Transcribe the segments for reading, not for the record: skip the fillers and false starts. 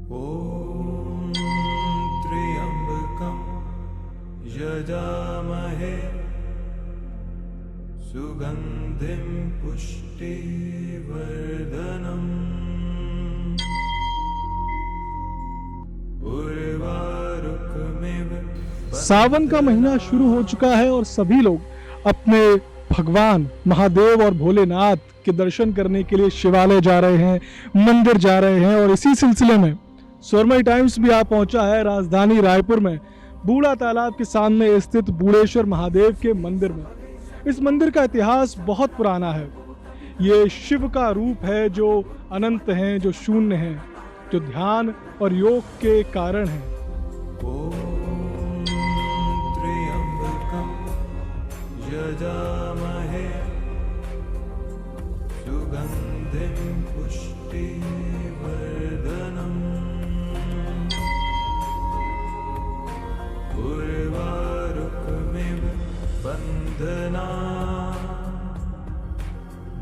ॐ त्र्यम्बकं यजामहे सुगन्धिं पुष्टिवर्धनम् उर्वारुकमिव। सावन का महीना शुरू हो चुका है और सभी लोग अपने भगवान महादेव और भोलेनाथ के दर्शन करने के लिए शिवालय जा रहे हैं, मंदिर जा रहे हैं। और इसी सिलसिले में स्वर्मय टाइम्स भी आ पहुंचा है राजधानी रायपुर में बूढ़ा तालाब के सामने स्थित बूढ़ेश्वर महादेव के मंदिर में। इस मंदिर का इतिहास बहुत पुराना है। ये शिव का रूप है जो अनंत हैं, जो शून्य हैं, जो ध्यान और योग के कारण हैं। ॐ त्र्यम्बकं यजामहे सुगन्धिं पुष्टिवर्धनम् उर्वारुकमिव बन्धनात्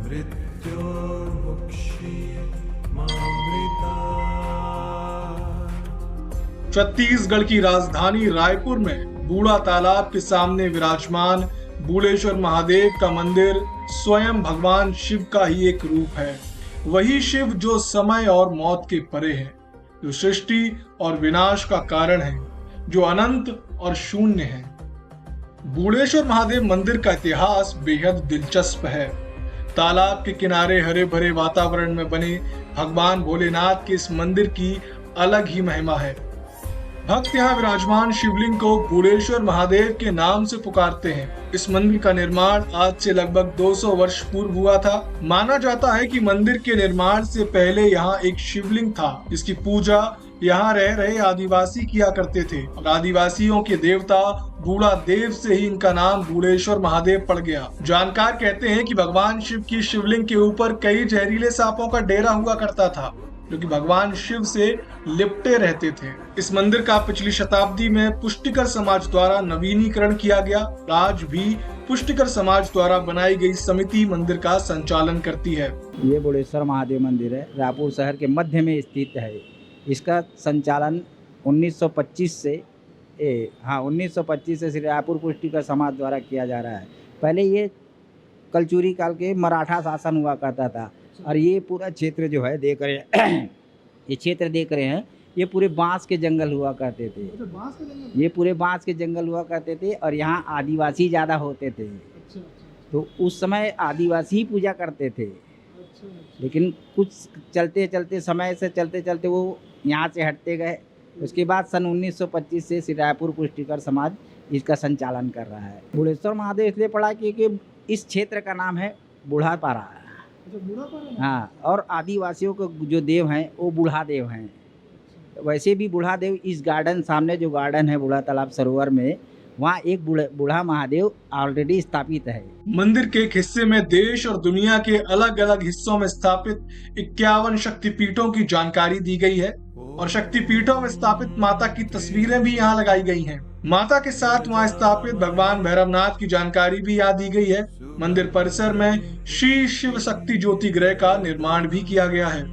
मृत्योर्मुक्षीयमामृतात्। छत्तीसगढ़ की राजधानी रायपुर में बूढ़ा तालाब के सामने विराजमान बूढ़ेश्वर महादेव का मंदिर स्वयं भगवान शिव का ही एक रूप है। वही शिव जो समय और मौत के परे है, जो सृष्टि और विनाश का कारण है, जो अनंत और शून्य है। बूढ़ेश्वर महादेव मंदिर का इतिहास बेहद दिलचस्प है। तालाब के किनारे हरे भरे वातावरण में बने भगवान भोलेनाथ के इस मंदिर की अलग ही महिमा है। भक्त यहाँ विराजमान शिवलिंग को बूढ़ेश्वर महादेव के नाम से पुकारते हैं। इस मंदिर का निर्माण आज से लगभग 200 वर्ष पूर्व हुआ था। माना जाता है कि मंदिर के निर्माण से पहले यहाँ एक शिवलिंग था जिसकी पूजा यहाँ रह रहे आदिवासी किया करते थे और आदिवासियों के देवता बूढ़ा देव से ही इनका नाम बूढ़ेश्वर महादेव पड़ गया। जानकार कहते हैं कि भगवान शिव की शिवलिंग के ऊपर कई जहरीले सांपों का डेरा हुआ करता था जो कि भगवान शिव से लिपटे रहते थे। इस मंदिर का पिछली शताब्दी में पुष्टिकर समाज द्वारा नवीनीकरण किया गया। आज भी पुष्टिकर समाज द्वारा बनाई गई समिति मंदिर का संचालन करती है। ये बूढ़ेश्वर महादेव मंदिर है, रायपुर शहर के मध्य में स्थित है। इसका संचालन 1925 से श्री रायपुर पुष्टिकर समाज द्वारा किया जा रहा है। पहले ये कलचुरी काल के मराठा शासन हुआ करता था और ये पूरा क्षेत्र जो है देख रहे हैं ये क्षेत्र देख रहे हैं, ये पूरे बांस के जंगल हुआ करते थे। ये पूरे बांस के जंगल हुआ करते थे और यहाँ आदिवासी ज़्यादा होते थे। तो उस समय आदिवासी ही पूजा करते थे, लेकिन कुछ चलते चलते वो यहाँ से हटते गए। उसके बाद सन 1925 से श्री रायपुर पुष्टिकर समाज इसका संचालन कर रहा है। बूढ़ेश्वर महादेव इसलिए पड़ा क्योंकि इस क्षेत्र का नाम है बूढ़ापारा। हाँ, और आदिवासियों को जो देव हैं वो बूढ़ा देव हैं। वैसे भी बूढ़ा देव इस गार्डन सामने जो गार्डन है बूढ़ा तालाब सरोवर में, वहाँ एक बूढ़ा महादेव ऑलरेडी स्थापित है। मंदिर के एक हिस्से में देश और दुनिया के अलग अलग हिस्सों में स्थापित 51 शक्तिपीठों की जानकारी दी गई है और शक्तिपीठों में स्थापित माता की तस्वीरें भी यहाँ लगाई गई हैं। माता के साथ वहाँ स्थापित भगवान भैरवनाथ की जानकारी भी यहाँ दी गई है। मंदिर परिसर में श्री शिव शक्ति ज्योति गृह का निर्माण भी किया गया है।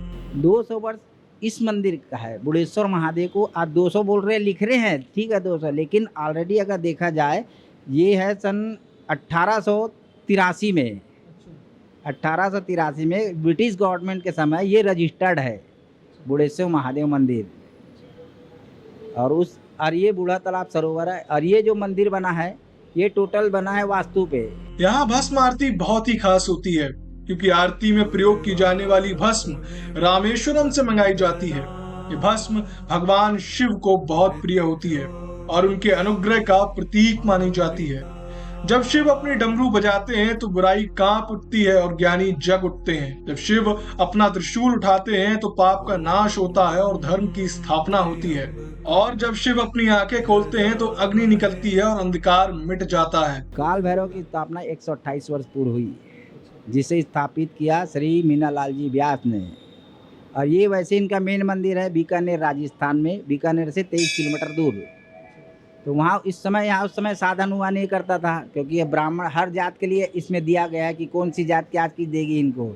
200 वर्ष इस मंदिर का है। बूढ़ेश्वर महादेव को आज 200 बोल रहे, लिख रहे हैं, ठीक है 200, लेकिन ऑलरेडी अगर देखा जाए ये है सन 1883 में। 1883 में ब्रिटिश गवर्नमेंट के समय ये रजिस्टर्ड है बूढ़ेश्वर महादेव मंदिर। और ये बूढ़ा तालाब सरोवर है। और ये जो मंदिर बना है ये टोटल बना है वास्तु पे। यहाँ भस्म आरती बहुत ही खास होती है क्योंकि आरती में प्रयोग की जाने वाली भस्म रामेश्वरम से मंगाई जाती है। ये भस्म भगवान शिव को बहुत प्रिय होती है और उनके अनुग्रह का प्रतीक मानी जाती है। जब शिव अपनी डमरू बजाते हैं तो बुराई कांप उठती है और ज्ञानी जग उठते हैं। जब शिव अपना त्रिशूल उठाते हैं तो पाप का नाश होता है और धर्म की स्थापना होती है। और जब शिव अपनी आंखें खोलते हैं तो अग्नि निकलती है और अंधकार मिट जाता है। काल भैरव की स्थापना 128 वर्ष पूर्व हुई, जिसे स्थापित किया श्री मीनालाल जी व्यास ने। और ये वैसे इनका मेन मंदिर है बीकानेर राजस्थान में, बीकानेर से 23 किलोमीटर दूर। तो वहाँ उस समय साधन हुआ नहीं करता था क्योंकि ये ब्राह्मण हर जात के लिए इसमें दिया गया है कि कौन सी जात क्या चीज़ देगी इनको।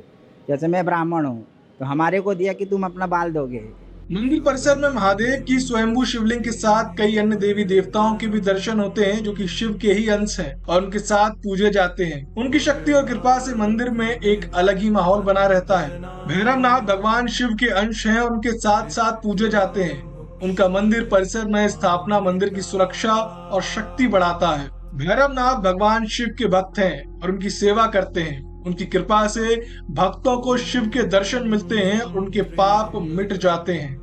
जैसे मैं ब्राह्मण हूँ तो हमारे को दिया कि तुम अपना बाल दोगे, मंदिर परिसर में महादेव की स्वयंभू शिवलिंग के साथ कई अन्य देवी देवताओं के भी दर्शन होते हैं जो कि शिव के ही अंश हैं और उनके साथ पूजे जाते हैं। उनकी शक्ति और कृपा से मंदिर में एक अलग ही माहौल बना रहता है। भैरवनाथ भगवान शिव के अंश हैं और उनके साथ साथ पूजे जाते हैं। उनका मंदिर परिसर में स्थापना मंदिर की सुरक्षा और शक्ति बढ़ाता है। भैरवनाथ भगवान शिव के भक्त हैं और उनकी सेवा करते हैं। उनकी कृपा से भक्तों को शिव के दर्शन मिलते हैं और उनके पाप मिट जाते हैं।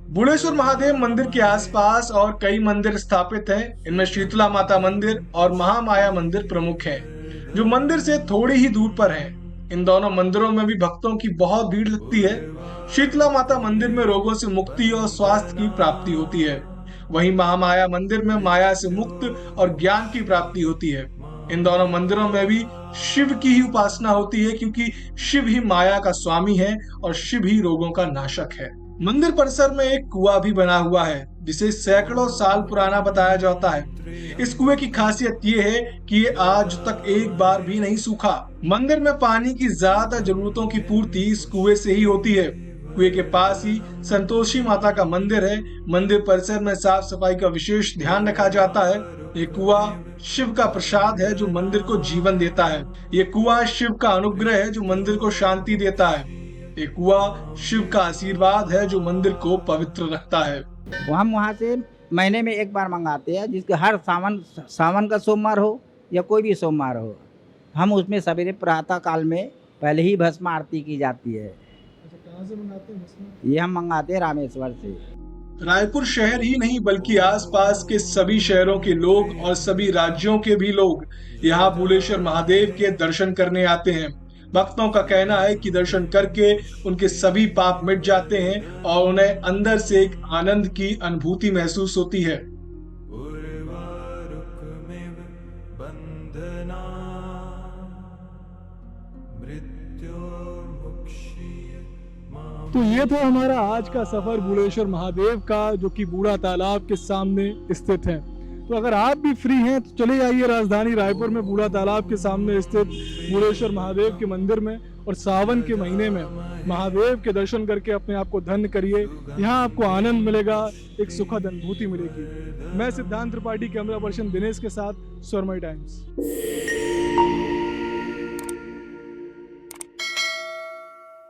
बुलेश्वर महादेव मंदिर के आसपास और कई मंदिर स्थापित हैं। इनमें शीतला माता मंदिर और महामाया मंदिर प्रमुख हैं, जो मंदिर से थोड़ी ही दूर पर हैं। इन दोनों मंदिरों में भी भक्तों की बहुत भीड़ लगती है। शीतला माता मंदिर में रोगों से मुक्ति और स्वास्थ्य की प्राप्ति होती है, वहीं महामाया मंदिर में माया से मुक्त और ज्ञान की प्राप्ति होती है। इन दोनों मंदिरों में भी शिव की ही उपासना होती है, क्योंकि शिव ही माया का स्वामी है और शिव ही रोगों का नाशक है। मंदिर परिसर में एक कुआं भी बना हुआ है, जिसे सैकड़ों साल पुराना बताया जाता है। इस कुएं की खासियत ये है कि ये आज तक एक बार भी नहीं सूखा। मंदिर में पानी की ज्यादा जरूरतों की पूर्ति इस कुएं से ही होती है। कुएं के पास ही संतोषी माता का मंदिर है। मंदिर परिसर में साफ सफाई का विशेष ध्यान रखा जाता है। ये कुआं शिव का प्रसाद है जो मंदिर को जीवन देता है। ये कुआं शिव का अनुग्रह है जो मंदिर को शांति देता है। ये कुआं शिव का आशीर्वाद है जो मंदिर को पवित्र रखता है। हम वहाँ से महीने में एक बार मंगाते हैं, जिसके हर सावन का सोमवार हो या कोई भी सोमवार हो, हम उसमें सवेरे प्रातः काल में पहले ही भस्म आरती की जाती है। कहाँ से मंगाते हैं? ये हम मंगाते हैं रामेश्वर से। रायपुर शहर ही नहीं बल्कि आसपास के सभी शहरों के लोग और सभी राज्यों के भी लोग यहाँ बुलेश्वर महादेव के दर्शन करने आते हैं। भक्तों का कहना है कि दर्शन करके उनके सभी पाप मिट जाते हैं और उन्हें अंदर से एक आनंद की अनुभूति महसूस होती है। तो ये था हमारा आज का सफर बुलेश्वर महादेव का, जो कि बूढ़ा तालाब के सामने स्थित है। तो अगर आप भी फ्री हैं तो चले आइए राजधानी रायपुर में बूढ़ा तालाब के सामने स्थित बुलेश्वर महादेव के मंदिर में, और सावन के महीने में महादेव के दर्शन करके अपने आप को धन्य करिए। यहाँ आपको आनंद मिलेगा, एक सुखद अनुभूति मिलेगी। मैं सिद्धांत त्रिपाठी, कैमरा पर्सन दिनेश के साथ, स्वरमय टाइम्स।